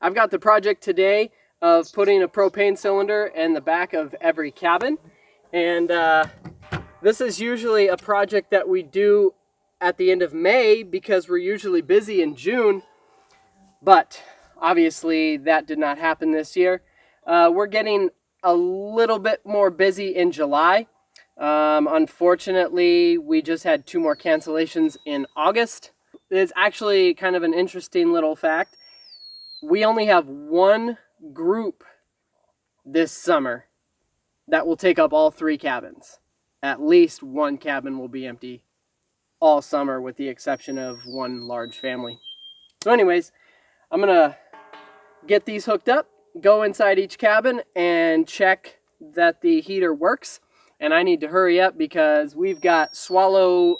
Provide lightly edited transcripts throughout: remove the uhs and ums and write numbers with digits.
I've got the project today of putting a propane cylinder in the back of every cabin. And this is usually a project that we do at the end of May because we're usually busy in June. But obviously that did not happen this year. We're getting a little bit more busy in July. Unfortunately, we just had 2 more cancellations in August. It's actually kind of an interesting little fact. We only have 1 group this summer that will take up all 3 cabins. At least 1 cabin will be empty all summer with the exception of 1 large family. So anyways, I'm gonna get these hooked up, go inside each cabin and check that the heater works. And I need to hurry up because we've got swallow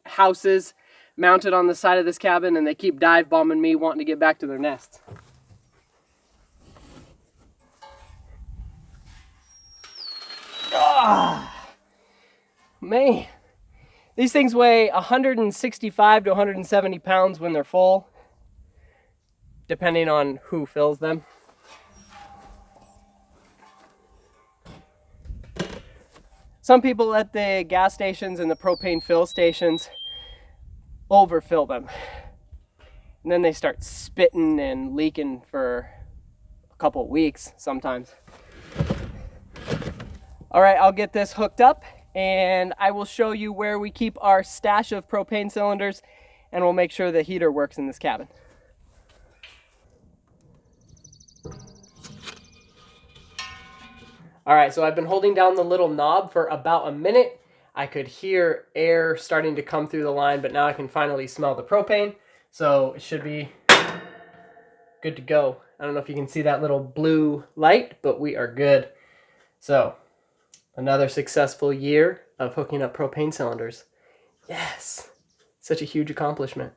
houses mounted on the side of this cabin and they keep dive bombing me wanting to get back to their nests. Ah, man, these things weigh 165 to 170 pounds when they're full, depending on who fills them. Some people at the gas stations and the propane fill stations overfill them. And then they start spitting and leaking for a couple of weeks sometimes. All right, I'll get this hooked up and I will show you where we keep our stash of propane cylinders and we'll make sure the heater works in this cabin. All right, so I've been holding down the little knob for about a minute. I could hear air starting to come through the line, but now I can finally smell the propane. So it should be good to go. I don't know if you can see that little blue light, but we are good. So another successful year of hooking up propane cylinders. Yes, such a huge accomplishment.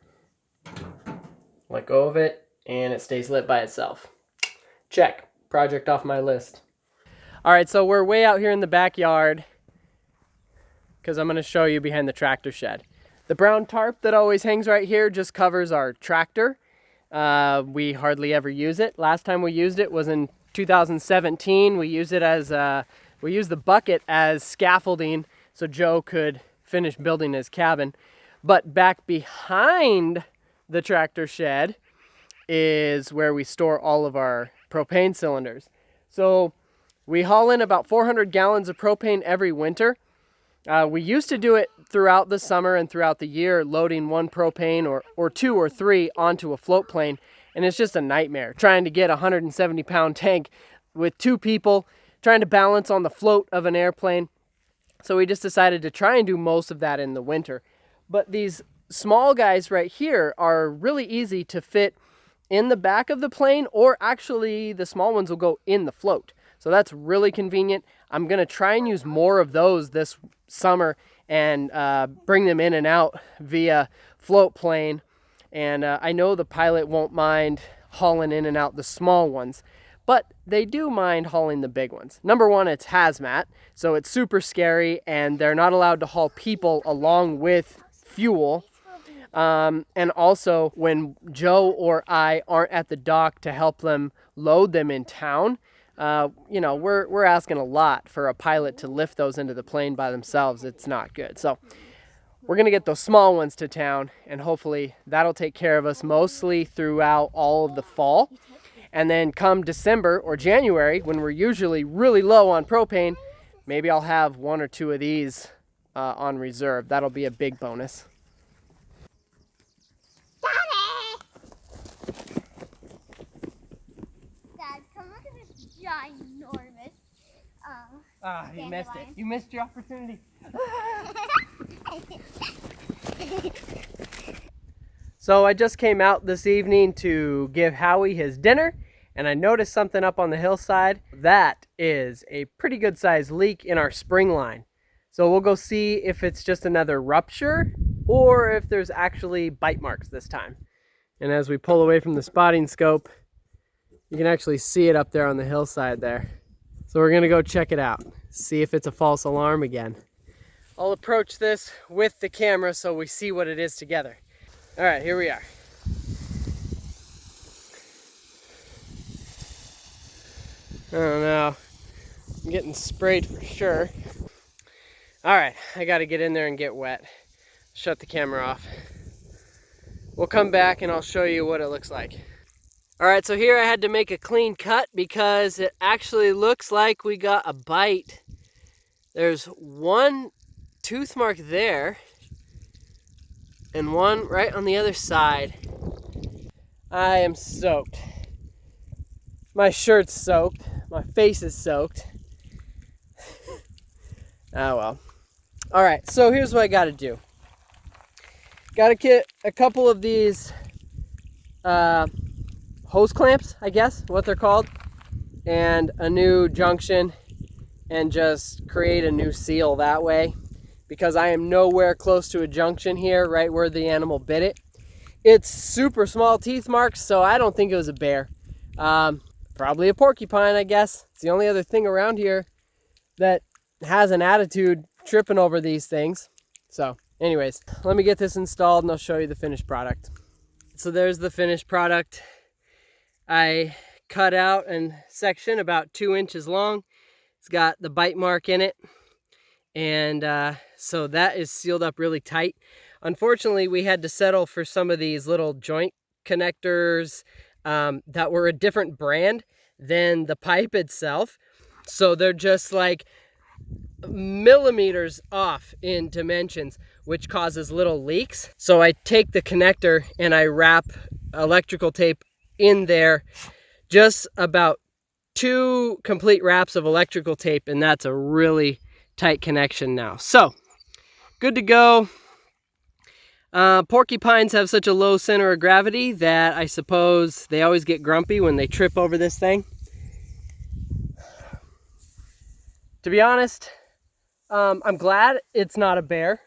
Let go of it and it stays lit by itself. Check, project off my list. All right, so we're way out here in the backyard because I'm going to show you behind the tractor shed. The brown tarp that always hangs right here just covers our tractor. We hardly ever use it. Last time we used it was in 2017. We used it as we used the bucket as scaffolding so Joe could finish building his cabin. But back behind the tractor shed is where we store all of our propane cylinders. So we haul in about 400 gallons of propane every winter. We used to do it throughout the summer and throughout the year, loading 1 propane or 2 or 3 onto a float plane. And it's just a nightmare trying to get a 170-pound tank with 2 people, trying to balance on the float of an airplane. So we just decided to try and do most of that in the winter. But these small guys right here are really easy to fit in the back of the plane, or actually the small ones will go in the float. So that's really convenient. I'm going to try and use more of those this summer and bring them in and out via float plane. And I know the pilot won't mind hauling in and out the small ones, but they do mind hauling the big ones. Number one, it's hazmat, so it's super scary and they're not allowed to haul people along with fuel. And also when Joe or I aren't at the dock to help them load them in town, you know, we're asking a lot for a pilot to lift those into the plane by themselves. It's not good. So we're going to get those small ones to town and hopefully that'll take care of us mostly throughout all of the fall. And then come December or January, when we're usually really low on propane, maybe I'll have 1 or 2 of these on reserve. That'll be a big bonus. Ginormous. You missed it. You missed your opportunity. So I just came out this evening to give Howie his dinner, and I noticed something up on the hillside. That is a pretty good sized leak in our spring line. So we'll go see if it's just another rupture or if there's actually bite marks this time. And as we pull away from the spotting scope, you can actually see it up there on the hillside there. So we're gonna go check it out, see if it's a false alarm again. I'll approach this with the camera so we see what it is together. All right, here we are. I don't know. I'm getting sprayed for sure. All right, I got to get in there and get wet. Shut the camera off. We'll come back and I'll show you what it looks like. All right, so here I had to make a clean cut because it actually looks like we got a bite. There's one tooth mark there and one right on the other side. I am soaked. My shirt's soaked. My face is soaked. Oh well. All right, so here's what I got to do. Got to get a couple of these hose clamps, I guess, what they're called, and a new junction, and just create a new seal that way, because I am nowhere close to a junction here, right where the animal bit it. It's super small teeth marks, so I don't think it was a bear. Probably a porcupine, I guess. It's the only other thing around here that has an attitude tripping over these things. So anyways, let me get this installed and I'll show you the finished product. So there's the finished product. I cut out a section about 2 inches long. It's got the bite mark in it. And so that is sealed up really tight. Unfortunately, we had to settle for some of these little joint connectors that were a different brand than the pipe itself. So they're just like millimeters off in dimensions, which causes little leaks. So I take the connector and I wrap electrical tape in there, just about 2 complete wraps of electrical tape, and that's a really tight connection now. So good to go. Porcupines have such a low center of gravity that I suppose they always get grumpy when they trip over this thing. To be honest, I'm glad it's not a bear.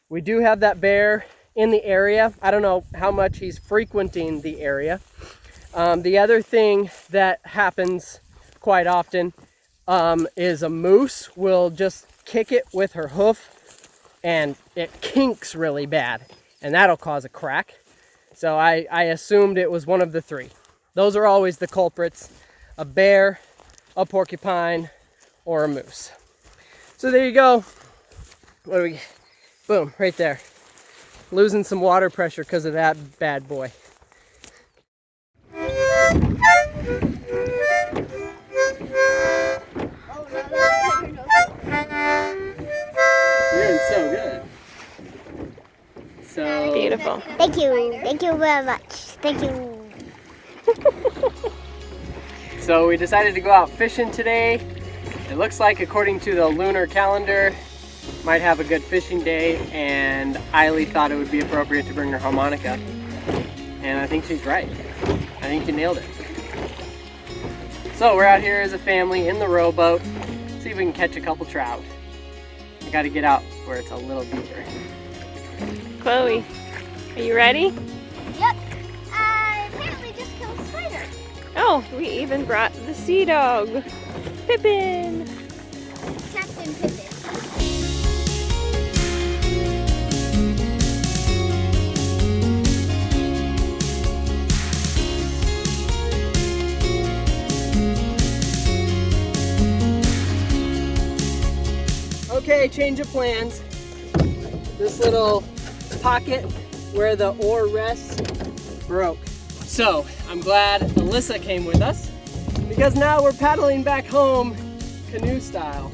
We do have that bear in the area. I don't know how much he's frequenting the area. The other thing that happens quite often is a moose will just kick it with her hoof and it kinks really bad, and that'll cause a crack. So I assumed it was one of the 3. Those are always the culprits: a bear, a porcupine, or a moose. So there you go. What do we, boom, right there. Losing some water pressure because of that bad boy. You're doing so good. So beautiful. Thank you. Thank you very much. Thank you. So we decided to go out fishing today. It looks like, according to the lunar calendar, might have a good fishing day, and Eiley thought it would be appropriate to bring her harmonica. And I think she's right. I think you nailed it. So we're out here as a family in the rowboat. See if we can catch a couple trout. I gotta get out where it's a little deeper. Chloe, are you ready? Yep. I apparently just killed a spider. Oh, we even brought the sea dog, Pippin. Captain Pippin. Okay, change of plans. This little pocket where the oar rests broke. So I'm glad Alyssa came with us, because now we're paddling back home canoe style.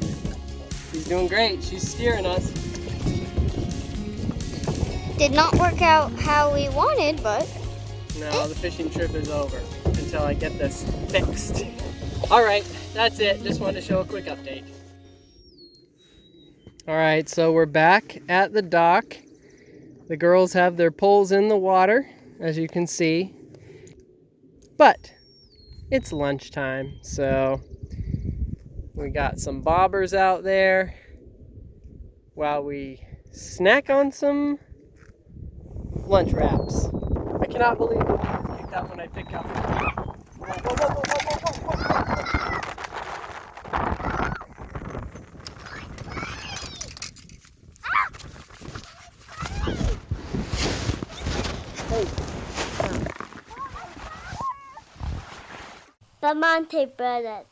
She's doing great. She's steering us. Did not work out how we wanted, but No, the fishing trip is over until I get this fixed. All right, that's it. Just wanted to show a quick update. All right, so we're back at the dock. The girls have their poles in the water, as you can see. But it's lunchtime, so we got some bobbers out there while we snack on some lunch wraps. I cannot believe the leaf kicked out when I picked up. Whoa, whoa, whoa, whoa, whoa, whoa, whoa. Bramante brothers.